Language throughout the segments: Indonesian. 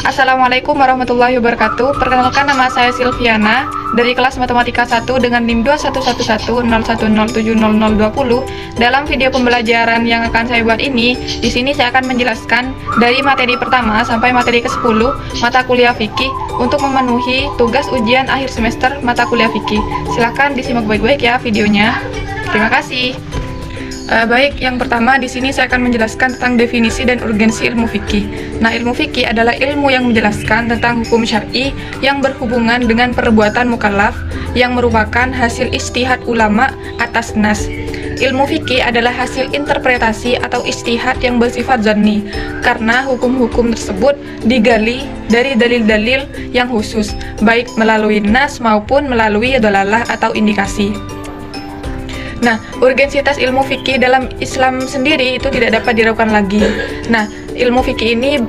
Assalamualaikum warahmatullahi wabarakatuh. Perkenalkan, nama saya Silviana dari kelas Matematika 1 dengan NIM 211101070020. Dalam video pembelajaran yang akan saya buat ini, di sini saya akan menjelaskan dari materi pertama sampai materi ke-10 mata kuliah fikih untuk memenuhi tugas ujian akhir semester mata kuliah fikih. Silahkan disimak baik-baik ya videonya. Terima kasih. Baik, yang pertama di sini saya akan menjelaskan tentang definisi dan urgensi ilmu fikih. Nah, ilmu fikih adalah ilmu yang menjelaskan tentang hukum syar'i yang berhubungan dengan perbuatan mukallaf yang merupakan hasil ijtihad ulama atas nas. Ilmu fikih adalah hasil interpretasi atau ijtihad yang bersifat zanni, karena hukum-hukum tersebut digali dari dalil-dalil yang khusus, baik melalui nas maupun melalui dalalah atau indikasi. Nah, urgensitas ilmu fikih dalam Islam sendiri itu tidak dapat diragukan lagi. Nah, ilmu fikih ini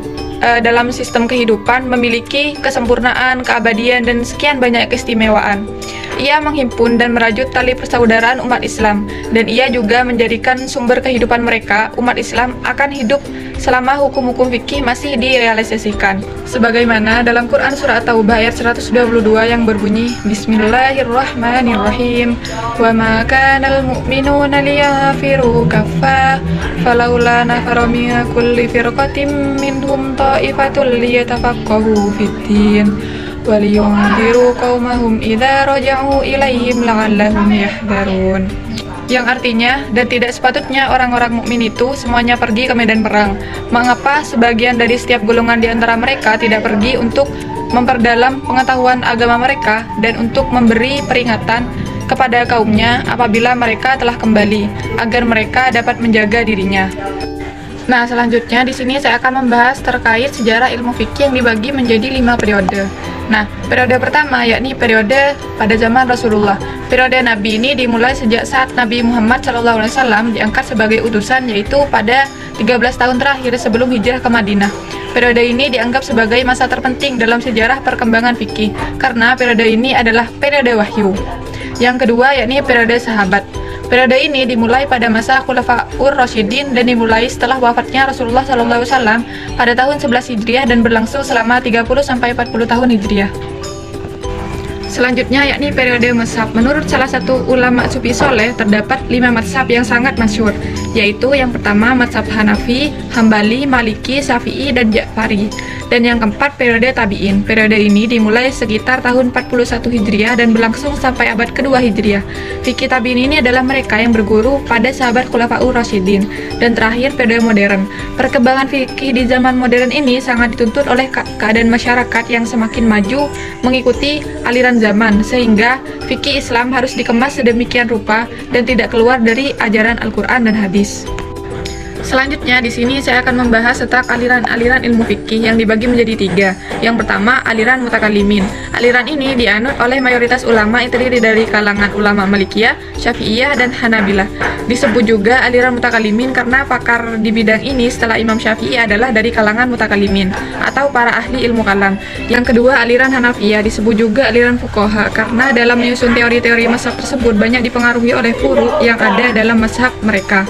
dalam sistem kehidupan memiliki kesempurnaan, keabadian, dan sekian banyak keistimewaan. Ia menghimpun dan merajut tali persaudaraan umat Islam, dan ia juga menjadikan sumber kehidupan mereka, umat Islam, akan hidup selama hukum-hukum fikih masih direalisasikan. Sebagaimana dalam Quran Surah At-Taubah ayat 122 yang berbunyi, Bismillahirrahmanirrahim, wa ma kanal mu'minuna liyafiru kaffah, falaula nafara min kulli firqatin minhum ta'ifatul liyatafaqahu fid-din waliyunziru qaumahum idza raja'u ilaihim la'allahum yahdharun. Yang artinya, dan tidak sepatutnya orang-orang mukmin itu semuanya pergi ke medan perang. Mengapa sebagian dari setiap golongan di antara mereka tidak pergi untuk memperdalam pengetahuan agama mereka dan untuk memberi peringatan kepada kaumnya apabila mereka telah kembali, agar mereka dapat menjaga dirinya. Nah, selanjutnya di sini saya akan membahas terkait sejarah ilmu fikih yang dibagi menjadi 5 periode. Nah, periode pertama yakni periode pada zaman Rasulullah. Periode Nabi ini dimulai sejak saat Nabi Muhammad SAW diangkat sebagai utusan, yaitu pada 13 tahun terakhir sebelum hijrah ke Madinah. Periode ini dianggap sebagai masa terpenting dalam sejarah perkembangan fikih, karena periode ini adalah periode wahyu. Yang kedua yakni periode sahabat. Periode ini dimulai pada masa Khulafaur Rasyidin dan dimulai setelah wafatnya Rasulullah SAW pada tahun 11 Hijriah dan berlangsung selama 30-40 tahun Hijriah. Selanjutnya yakni periode mazhab. Menurut salah satu ulama sufi soleh, terdapat 5 mazhab yang sangat masyhur, yaitu yang pertama mazhab Hanafi, Hambali, Maliki, Syafi'i, dan Ja'fari. Dan yang keempat periode tabi'in. Periode ini dimulai sekitar tahun 41 Hijriah dan berlangsung sampai abad kedua Hijriah. Fikih tabi'in ini adalah mereka yang berguru pada sahabat Khulafaur Rasyidin. Dan terakhir periode modern. Perkembangan fikih di zaman modern ini sangat dituntut oleh keadaan masyarakat yang semakin maju mengikuti aliran zaman, sehingga fikih Islam harus dikemas sedemikian rupa dan tidak keluar dari ajaran Al-Quran dan hadis. Selanjutnya di sini saya akan membahas tentang aliran-aliran ilmu fikih yang dibagi menjadi 3. Yang pertama, aliran mutakalimin. Aliran ini dianut oleh mayoritas ulama yang terdiri dari kalangan ulama Malikiyah, Syafi'iyah, dan Hanabilah. Disebut juga aliran mutakalimin karena pakar di bidang ini setelah Imam Syafi'i adalah dari kalangan mutakalimin atau para ahli ilmu kalam. Yang kedua, aliran Hanafiyah. Disebut juga aliran fuqaha karena dalam menyusun teori-teori mazhab tersebut banyak dipengaruhi oleh furu' yang ada dalam mazhab mereka.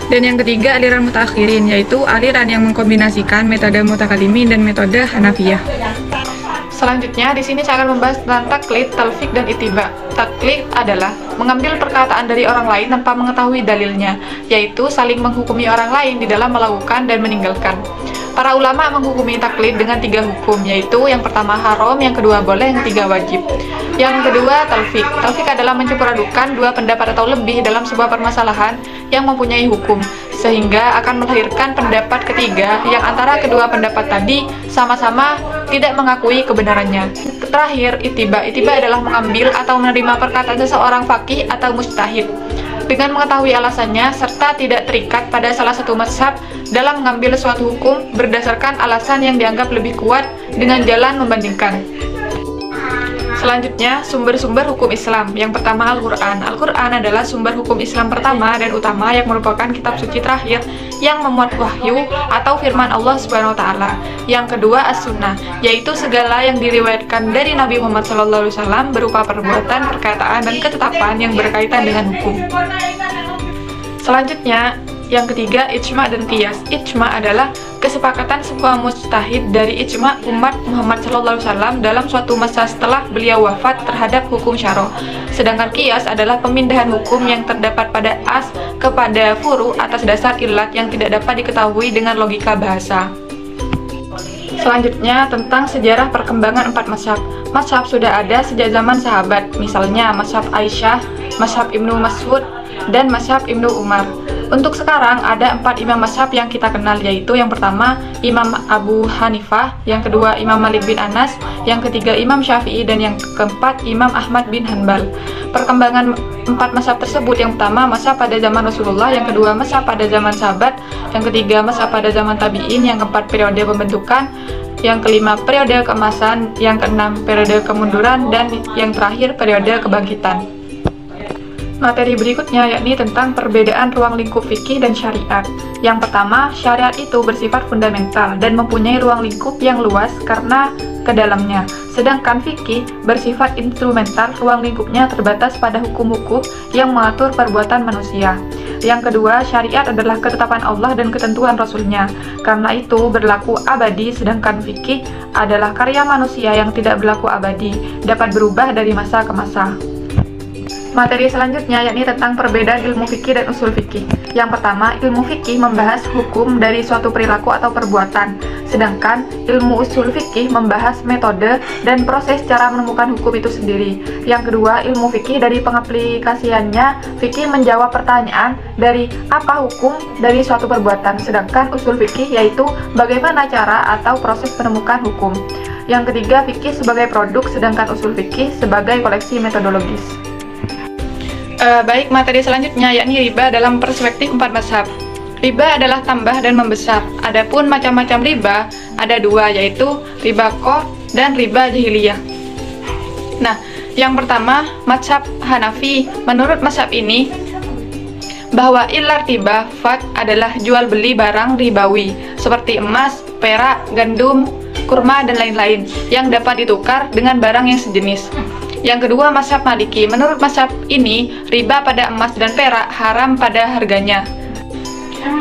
Dan yang ketiga, aliran mutaakhirin, yaitu aliran yang mengkombinasikan metode mutakalimin dan metode Hanafiyah. Selanjutnya, di sini saya akan membahas tentang taklid, talfik, dan ittiba. Taklid adalah mengambil perkataan dari orang lain tanpa mengetahui dalilnya, yaitu saling menghukumi orang lain di dalam melakukan dan meninggalkan. Para ulama menghukumi taklid dengan 3 hukum, yaitu yang pertama haram, yang kedua boleh, yang ketiga wajib. Yang kedua, talfik. Talfik adalah mencampur adukan 2 pendapat atau lebih dalam sebuah permasalahan yang mempunyai hukum, sehingga akan melahirkan pendapat ketiga yang antara kedua pendapat tadi sama-sama tidak mengakui kebenarannya. Terakhir, ittiba. Ittiba adalah mengambil atau menerima perkataan seseorang faqih atau mujtahid dengan mengetahui alasannya serta tidak terikat pada salah satu mazhab dalam mengambil suatu hukum berdasarkan alasan yang dianggap lebih kuat dengan jalan membandingkan. Selanjutnya, sumber-sumber hukum Islam. Yang pertama, Al-Quran. Al-Quran adalah sumber hukum Islam pertama dan utama yang merupakan kitab suci terakhir yang memuat wahyu atau firman Allah Subhanahu wa Ta'ala. Yang kedua, As-Sunnah, yaitu segala yang diriwayatkan dari Nabi Muhammad SAW berupa perbuatan, perkataan, dan ketetapan yang berkaitan dengan hukum. Selanjutnya, Yang ketiga, ijma dan qiyas. Ijma adalah kesepakatan semua mujtahid dari ijma umat Muhammad SAW dalam suatu masa setelah beliau wafat terhadap hukum syara. Sedangkan qiyas adalah pemindahan hukum yang terdapat pada as kepada furu atas dasar ilat yang tidak dapat diketahui dengan logika bahasa. Selanjutnya tentang sejarah perkembangan 4 mazhab. Mazhab sudah ada sejak zaman sahabat, misalnya mazhab Aisyah, mazhab Ibnu Mas'ud, dan mazhab Ibnu Umar. Untuk sekarang ada 4 imam mazhab yang kita kenal, yaitu yang pertama Imam Abu Hanifah, yang kedua Imam Malik bin Anas, yang ketiga Imam Syafi'i, dan yang keempat Imam Ahmad bin Hanbal. Perkembangan 4 mazhab tersebut, yang pertama mazhab pada zaman Rasulullah, yang kedua mazhab pada zaman sahabat, yang ketiga mazhab pada zaman tabi'in, yang keempat periode pembentukan, yang kelima periode keemasan, yang keenam periode kemunduran, dan yang terakhir periode kebangkitan. Materi berikutnya yakni tentang perbedaan ruang lingkup fikih dan syariat. Yang pertama, syariat itu bersifat fundamental dan mempunyai ruang lingkup yang luas karena ke dalamnya. Sedangkan fikih bersifat instrumental, ruang lingkupnya terbatas pada hukum-hukum yang mengatur perbuatan manusia. Yang kedua, syariat adalah ketetapan Allah dan ketentuan Rasul-Nya. Karena itu berlaku abadi, sedangkan fikih adalah karya manusia yang tidak berlaku abadi, dapat berubah dari masa ke masa. Materi selanjutnya yakni tentang perbedaan ilmu fikih dan usul fikih. Yang pertama, ilmu fikih membahas hukum dari suatu perilaku atau perbuatan, sedangkan ilmu usul fikih membahas metode dan proses cara menemukan hukum itu sendiri. Yang kedua, ilmu fikih dari pengaplikasiannya, fikih menjawab pertanyaan dari apa hukum dari suatu perbuatan, sedangkan usul fikih yaitu bagaimana cara atau proses penemukan hukum. Yang ketiga, fikih sebagai produk, sedangkan usul fikih sebagai koleksi metodologis. Baik, materi selanjutnya yakni riba dalam perspektif 4 mazhab. Riba adalah tambah dan membesar. Adapun macam-macam riba ada 2, yaitu riba qah dan riba jahiliyah. Nah, yang pertama mazhab Hanafi. Menurut mazhab ini bahwa ilar riba fat adalah jual beli barang ribawi seperti emas, perak, gandum, kurma, dan lain-lain yang dapat ditukar dengan barang yang sejenis. Yang kedua, mazhab Maliki. Menurut mazhab ini, riba pada emas dan perak haram pada harganya.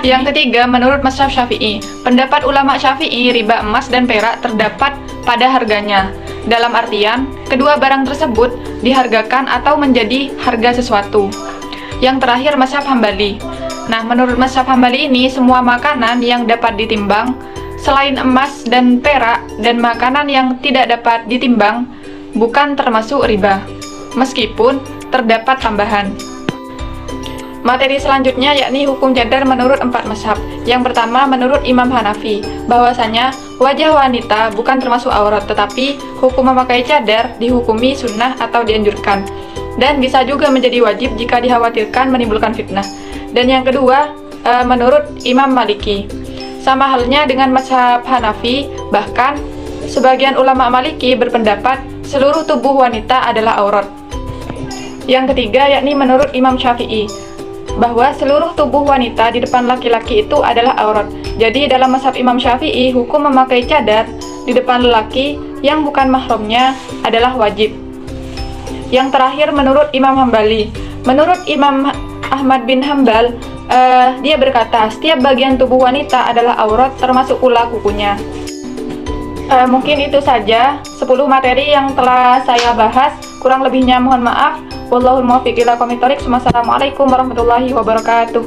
Yang ketiga, menurut mazhab Syafi'i. Pendapat ulama Syafi'i, riba emas dan perak terdapat pada harganya. Dalam artian, kedua barang tersebut dihargakan atau menjadi harga sesuatu. Yang terakhir, mazhab Hambali. Nah, menurut mazhab Hambali ini, semua makanan yang dapat ditimbang selain emas dan perak dan makanan yang tidak dapat ditimbang bukan termasuk riba, meskipun terdapat tambahan. Materi selanjutnya yakni hukum cadar menurut 4 mazhab. Yang pertama, menurut Imam Hanafi, bahwasanya wajah wanita bukan termasuk aurat, tetapi hukum memakai cadar dihukumi sunnah atau dianjurkan, dan bisa juga menjadi wajib jika dikhawatirkan menimbulkan fitnah. Dan yang kedua, menurut Imam Maliki, sama halnya dengan mazhab Hanafi, bahkan sebagian ulama Maliki berpendapat seluruh tubuh wanita adalah aurat. Yang ketiga yakni menurut Imam Syafi'i, bahwa seluruh tubuh wanita di depan laki-laki itu adalah aurat. Jadi dalam mazhab Imam Syafi'i, hukum memakai cadar di depan lelaki yang bukan mahramnya adalah wajib. Yang terakhir menurut Imam Hambali. Menurut Imam Ahmad bin Hanbal, dia berkata setiap bagian tubuh wanita adalah aurat, termasuk pula kukunya. Mungkin itu saja 10 materi yang telah saya bahas. Kurang lebihnya mohon maaf. Wallahul muwaffiq ila aqwamit thoriq. Wassalamualaikum warahmatullahi wabarakatuh.